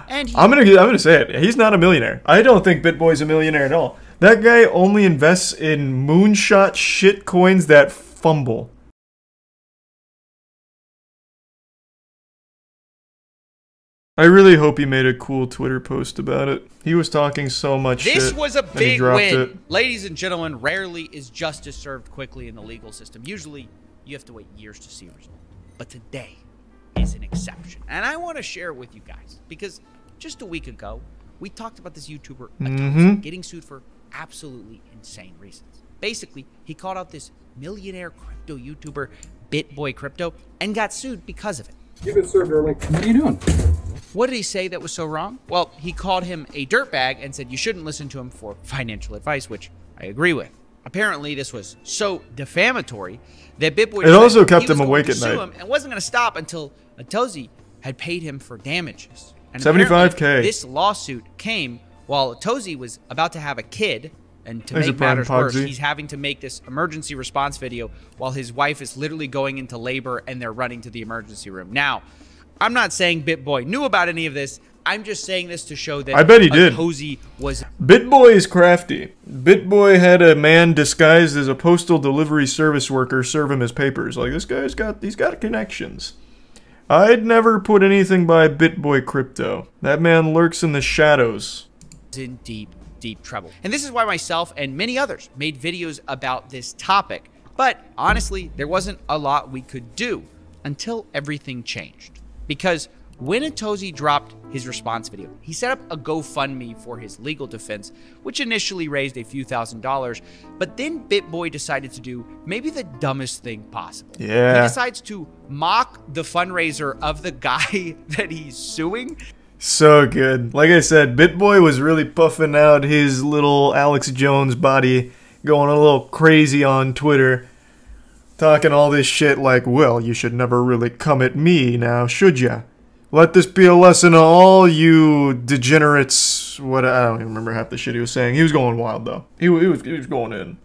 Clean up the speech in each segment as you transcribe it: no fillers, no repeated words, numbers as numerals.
And I'm gonna say it. He's not a millionaire. I don't think Bitboy's a millionaire at all. That guy only invests in moonshot shit coins that fumble. I really hope he made a cool Twitter post about it. He was talking so much shit. This was a big win. It. Ladies and gentlemen, rarely is justice served quickly in the legal system. Usually, you have to wait years to see a result. But today is an exception. And I want to share it with you guys. Because just a week ago, we talked about this YouTuber, Atozy, getting sued for absolutely insane reasons. Basically, he called out this millionaire crypto YouTuber, Bitboy Crypto, and got sued because of it. You've been served early. What are you doing? What did he say that was so wrong? Well, he called him a dirtbag and said you shouldn't listen to him for financial advice, which I agree with. Apparently, this was so defamatory that Bitboy also kept him awake at night and wasn't going to stop until Atozy had paid him for damages. And $75K. This lawsuit came while Atozy was about to have a kid, and to make matters worse, he's having to make this emergency response video while his wife is literally going into labor and they're running to the emergency room. Now, I'm not saying Bitboy knew about any of this. I'm just saying this to show that I bet he did. Atozy was... Bitboy is crafty. Bitboy had a man disguised as a postal delivery service worker serve him his papers. Like, this guy's he's got connections. I'd never put anything by Bitboy Crypto. That man lurks in the shadows. In deep trouble. And this is why myself and many others made videos about this topic. But honestly, there wasn't a lot we could do until everything changed. Because when Atozy dropped his response video, he set up a GoFundMe for his legal defense, which initially raised a few $1,000s, but then Bitboy decided to do maybe the dumbest thing possible. Yeah. He decides to mock the fundraiser of the guy that he's suing. So good. Like I said, Bitboy was really puffing out his little Alex Jones body, going a little crazy on Twitter, talking all this shit like, well, you should never really come at me now, should ya? Let this be a lesson to all you degenerates. What, I don't even remember half the shit he was saying. He was going wild, though. He was going in.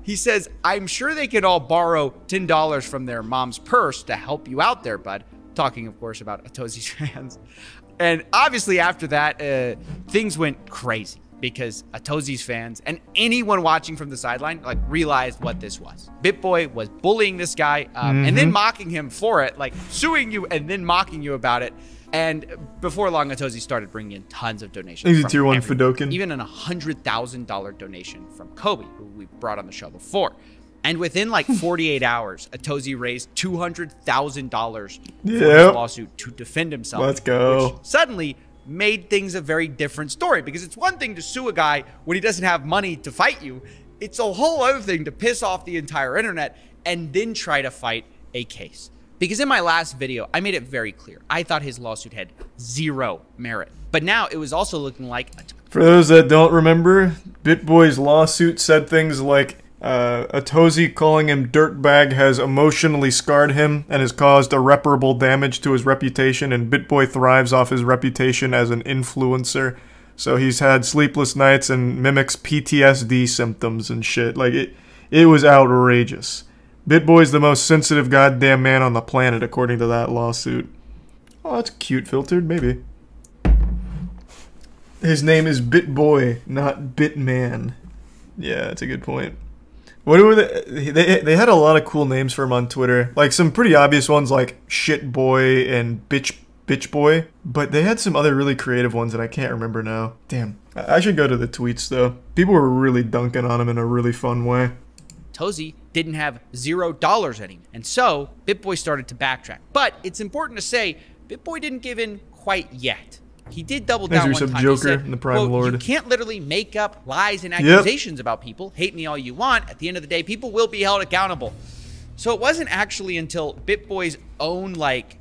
He says, I'm sure they could all borrow $10 from their mom's purse to help you out there, bud. Talking, of course, about Atozy's fans. And obviously after that, things went crazy because Atozy's fans and anyone watching from the sideline like realized what this was. Bitboy was bullying this guy and then mocking him for it, like suing you and then mocking you about it. And before long, Atozy started bringing in tons of donations. He's a tier 1 Fidokin. Even a $100,000 donation from Kobe, who we brought on the show before. And within like 48 hours, Atozy raised $200,000 for his lawsuit to defend himself. Let's go. Which suddenly made things a very different story, because it's one thing to sue a guy when he doesn't have money to fight you. It's a whole other thing to piss off the entire internet and then try to fight a case. Because in my last video, I made it very clear. I thought his lawsuit had zero merit. But now it was also looking like... For those that don't remember, Bitboy's lawsuit said things like, Atozy calling him dirtbag has emotionally scarred him and has caused irreparable damage to his reputation, and Bitboy thrives off his reputation as an influencer. So he's had sleepless nights and mimics PTSD symptoms and shit. Like, it was outrageous. Bitboy's the most sensitive goddamn man on the planet, according to that lawsuit. Oh, that's cute filtered, maybe. His name is Bitboy, not Bitman. Yeah, that's a good point. What were they had a lot of cool names for him on Twitter. Like some pretty obvious ones like Shit Boy and Bitch Boy. But they had some other really creative ones that I can't remember now. Damn. I should go to the tweets though. People were really dunking on him in a really fun way. Atozy didn't have $0 anymore. And so Bitboy started to backtrack. But it's important to say Bitboy didn't give in quite yet. He did double down one time. Joker he said, and the Prime Lord. You can't literally make up lies and accusations about people. Hate me all you want. At the end of the day, people will be held accountable. So it wasn't actually until Bitboy's own, like,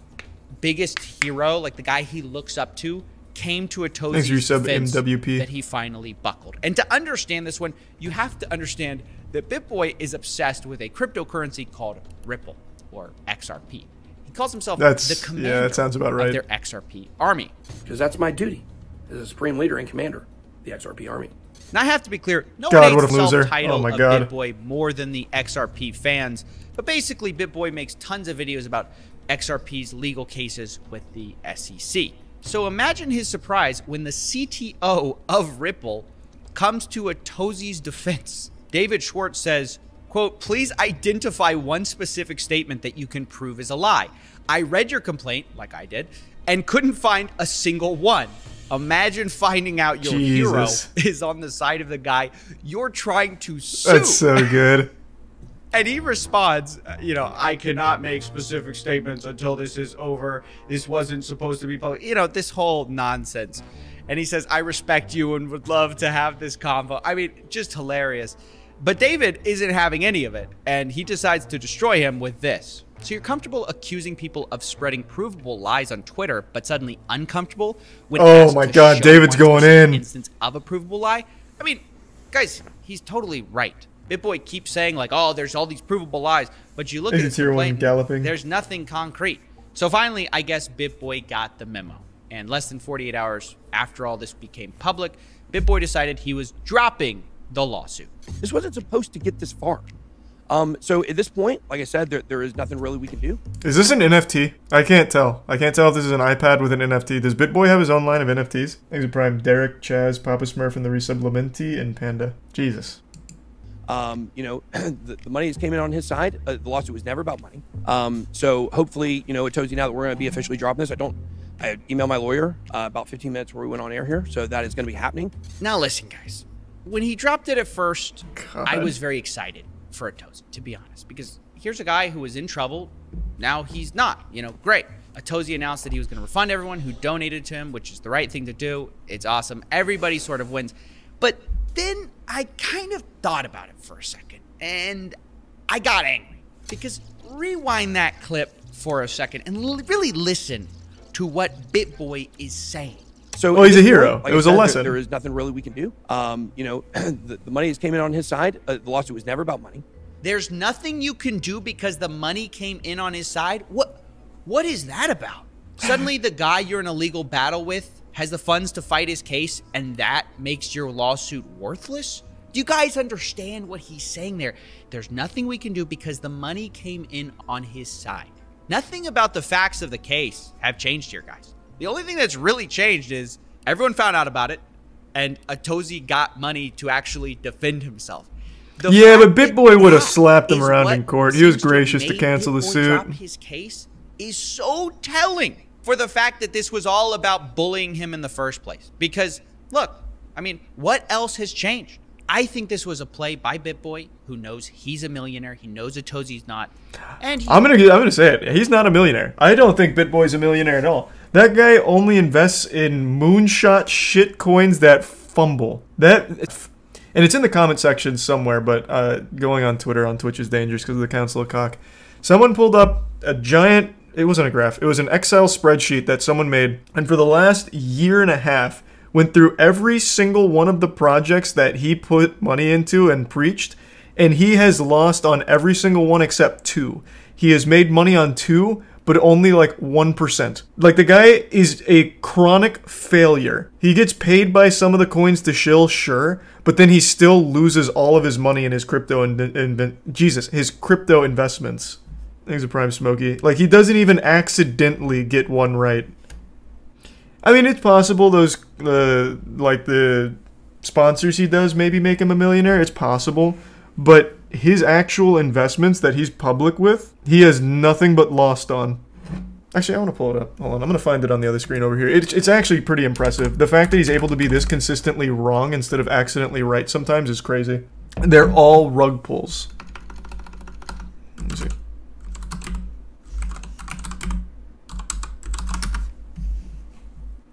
biggest hero, like the guy he looks up to, came to Atozy's defense that he finally buckled. And to understand this one, you have to understand that Bitboy is obsessed with a cryptocurrency called Ripple, or XRP. Calls himself the commander that sounds about right. of their XRP army. Because that's my duty as a supreme leader and commander of the XRP army. Now I have to be clear, no one hates the self-title of God. Bitboy more than the XRP fans. But basically, Bitboy makes tons of videos about XRP's legal cases with the SEC. So imagine his surprise when the CTO of Ripple comes to Atozy's defense. David Schwartz says, quote, "Please identify one specific statement that you can prove is a lie. I read your complaint, like I did, and couldn't find a single one. Imagine finding out your hero is on the side of the guy you're trying to sue." That's so good. And he responds, "I cannot make specific statements until this is over. This wasn't supposed to be public." This whole nonsense. And he says, "I respect you and would love to have this convo." I mean, just hilarious. But David isn't having any of it, and he decides to destroy him with this. So you're comfortable accusing people of spreading provable lies on Twitter, but suddenly uncomfortable when oh my God, David's going in. Instance of a provable lie? I mean, guys, he's totally right. Bitboy keeps saying like, "Oh, there's all these provable lies," but you look at his complaint, there's nothing concrete. So finally, I guess Bitboy got the memo. And less than 48 hours after all this became public, Bitboy decided he was dropping the lawsuit. This wasn't supposed to get this far. So at this point, like I said, there is nothing really we can do. Is this an NFT? I can't tell. I can't tell if this is an iPad with an NFT. Does Bitboy have his own line of NFTs? Thanks to Prime. Derek, Chaz, Papa Smurf, and the Resublimenti, and Panda. Jesus. The money just came in on his side. The lawsuit was never about money. So hopefully, Atozy, now that we're going to be officially dropping this, I emailed my lawyer about 15 minutes before we went on air here. So that is going to be happening. Now listen, guys. When he dropped it at first, I was very excited for Atozy, to be honest, because here's a guy who was in trouble. Now he's not, great. Atozy announced that he was going to refund everyone who donated to him, which is the right thing to do. It's awesome. Everybody sort of wins. But then I kind of thought about it for a second, and I got angry. Because rewind that clip for a second and really listen to what Bitboy is saying. So he's a hero. It was a lesson. There is nothing really we can do. The money just came in on his side. The lawsuit was never about money. There's nothing you can do because the money came in on his side? What is that about? Suddenly the guy you're in a legal battle with has the funds to fight his case, and that makes your lawsuit worthless? Do you guys understand what he's saying there? There's nothing we can do because the money came in on his side. Nothing about the facts of the case have changed here, guys. The only thing that's really changed is everyone found out about it, and Atozy got money to actually defend himself. Yeah, but Bitboy would have slapped him around in court. He was gracious to cancel the suit. His case is so telling for the fact that this was all about bullying him in the first place. Because, look, I mean, what else has changed? I think this was a play by Bitboy, who knows he's a millionaire. He knows Atozy's not. And I'm gonna say it. He's not a millionaire. I don't think Bitboy's a millionaire at all. That guy only invests in moonshot shit coins that fumble. And it's in the comment section somewhere, but going on Twitter on Twitch is dangerous because of the Council of Cock. Someone pulled up a giant, it wasn't a graph, it was an Excel spreadsheet that someone made, and for the last year and a half, went through every single one of the projects that he put money into and preached, and he has lost on every single one except 2. He has made money on 2, but only like 1%. Like, the guy is a chronic failure. He gets paid by some of the coins to shill, sure, but then he still loses all of his money in his crypto his crypto investments. Thanks to Prime Smokey. Like, he doesn't even accidentally get one right. I mean, it's possible those, like, the sponsors he does maybe make him a millionaire. It's possible. But his actual investments that he's public with, he has nothing but lost on. Actually, I want to pull it up. Hold on. I'm going to find it on the other screen over here. It's actually pretty impressive. The fact that he's able to be this consistently wrong instead of accidentally right sometimes is crazy. They're all rug pulls. Let me see.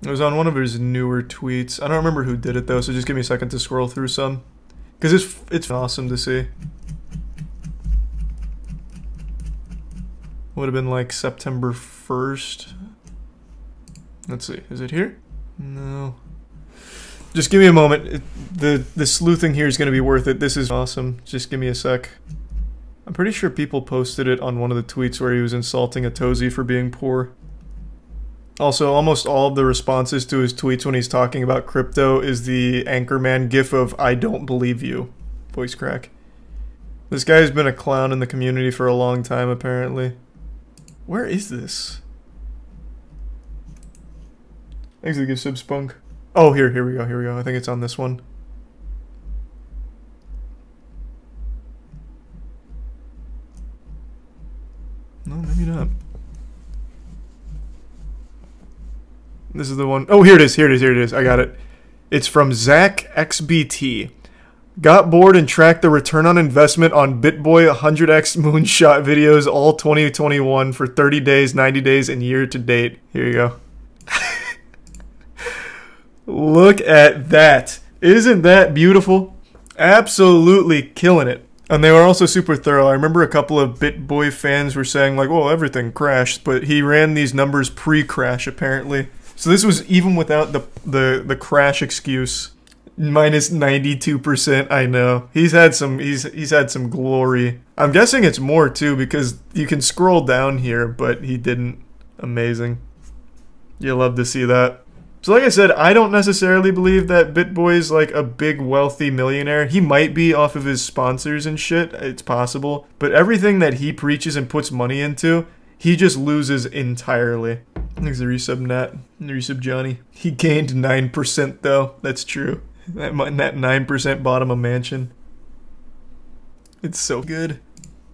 It was on one of his newer tweets. I don't remember who did it though, so just give me a second to scroll through some. Because it's awesome to see. Would have been like September 1st. Let's see, is it here? No. Just give me a moment. The sleuthing here is going to be worth it. This is awesome. Just give me a sec. I'm pretty sure people posted it on one of the tweets where he was insulting Atozy for being poor. Also, almost all of the responses to his tweets when he's talking about crypto is the Anchorman gif of "I don't believe you" voice crack. This guy's been a clown in the community for a long time, apparently. Where is this? Thanks for the sub spunk. Oh, here we go. I think it's on this one. No, maybe not. This is the one. Oh, here it is. I got it. It's from Zach XBT. Got bored and tracked the return on investment on Bitboy 100x moonshot videos all 2021 for 30 days, 90 days, and year to date. Here you go. Look at that. Isn't that beautiful? Absolutely killing it. And they were also super thorough. I remember a couple of Bitboy fans were saying like, well, everything crashed, but he ran these numbers pre-crash apparently. So this was even without the crash excuse. Minus 92%, I know. He's had some glory. I'm guessing it's more too because you can scroll down here, but he didn't. Amazing. You'll love to see that. So like I said, I don't necessarily believe that Bitboy's like a big wealthy millionaire. He might be off of his sponsors and shit. It's possible. But everything that he preaches and puts money into, he just loses entirely. Thanks to resub Nat. Resub Johnny. He gained 9% though. That's true. That 9% bought him a mansion. It's so good.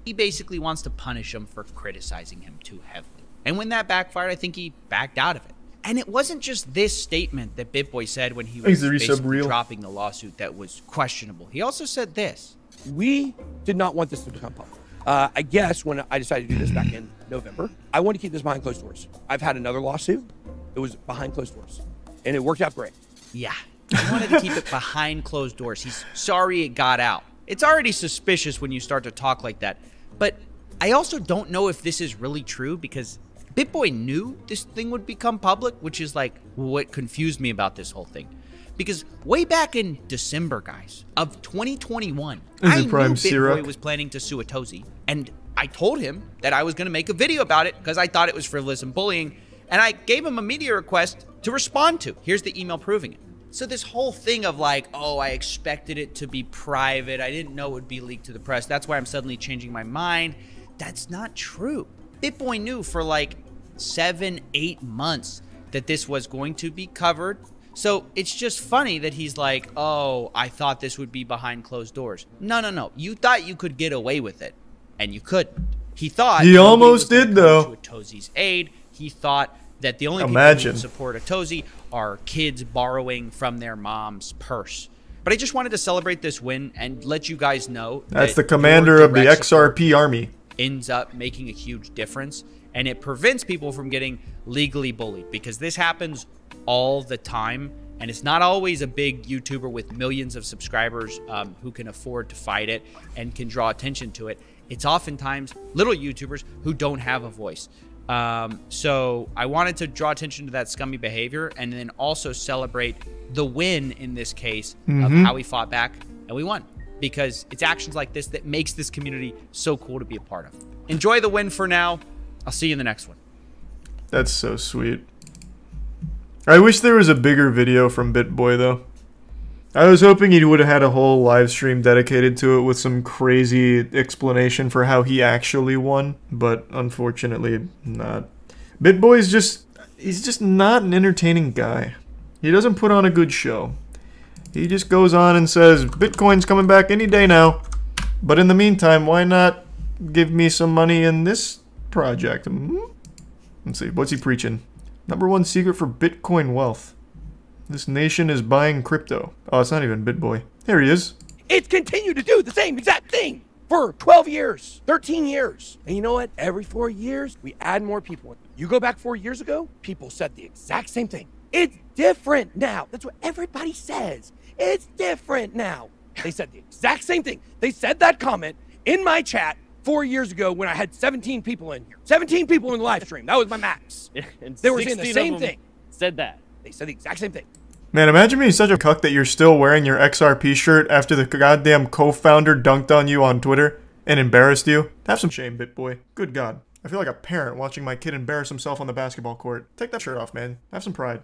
He basically wants to punish him for criticizing him too heavily. And when that backfired, I think he backed out of it. And it wasn't just this statement that Bitboy said when he was basically dropping the lawsuit that was questionable. He also said this. We did not want this to become public. I guess when I decided to do this back in November, I wanted to keep this behind closed doors. I've had another lawsuit. It was behind closed doors. And it worked out great. Yeah. He wanted to keep it behind closed doors. He's sorry it got out. It's already suspicious when you start to talk like that. But I also don't know if this is really true because Bitboy knew this thing would become public, which is like what confused me about this whole thing. Because way back in December, guys, of 2021, I knew Bitboy was planning to sue Atozy. And I told him that I was going to make a video about it because I thought it was frivolous and bullying. And I gave him a media request to respond to. Here's the email proving it. So this whole thing of like, oh, I expected it to be private. I didn't know it would be leaked to the press. That's why I'm suddenly changing my mind. That's not true. Bitboy knew for like 7-8 months that this was going to be covered. So it's just funny that he's like, oh, I thought this would be behind closed doors. No. You thought you could get away with it, and you couldn't. He thought he almost did though. To Atozy's aid, he thought that the only people who would support Atozy are kids borrowing from their mom's purse. But I just wanted to celebrate this win and let you guys know that's the commander of the XRP army ends up making a huge difference, and it prevents people from getting legally bullied because this happens all the time, and it's not always a big YouTuber with millions of subscribers who can afford to fight it and can draw attention to it. It's oftentimes little YouTubers who don't have a voice. So I wanted to draw attention to that scummy behavior and then also celebrate the win in this case of how we fought back and we won, because it's actions like this that makes this community so cool to be a part of. Enjoy the win for now. I'll see you in the next one. That's so sweet. I wish there was a bigger video from Bitboy though. I was hoping he would have had a whole live stream dedicated to it with some crazy explanation for how he actually won, but unfortunately not. Bitboy's he's just not an entertaining guy. He doesn't put on a good show. He just goes on and says, Bitcoin's coming back any day now, but in the meantime, why not give me some money in this project? Let's see, what's he preaching? #1 secret for Bitcoin wealth. This nation is buying crypto. Oh, it's not even Bitboy. There he is. It's continued to do the same exact thing for 12 years, 13 years. And you know what? Every 4 years, we add more people. You go back 4 years ago, people said the exact same thing. It's different now. That's what everybody says. It's different now. They said the exact same thing. They said that comment in my chat 4 years ago when I had 17 people in here. 17 people in the live stream. That was my max. And they were saying the same thing. Said that. They said the exact same thing. Man, imagine being such a cuck that you're still wearing your XRP shirt after the goddamn co-founder dunked on you on Twitter and embarrassed you. Have some shame, Bitboy. Good God. I feel like a parent watching my kid embarrass himself on the basketball court. Take that shirt off, man. Have some pride.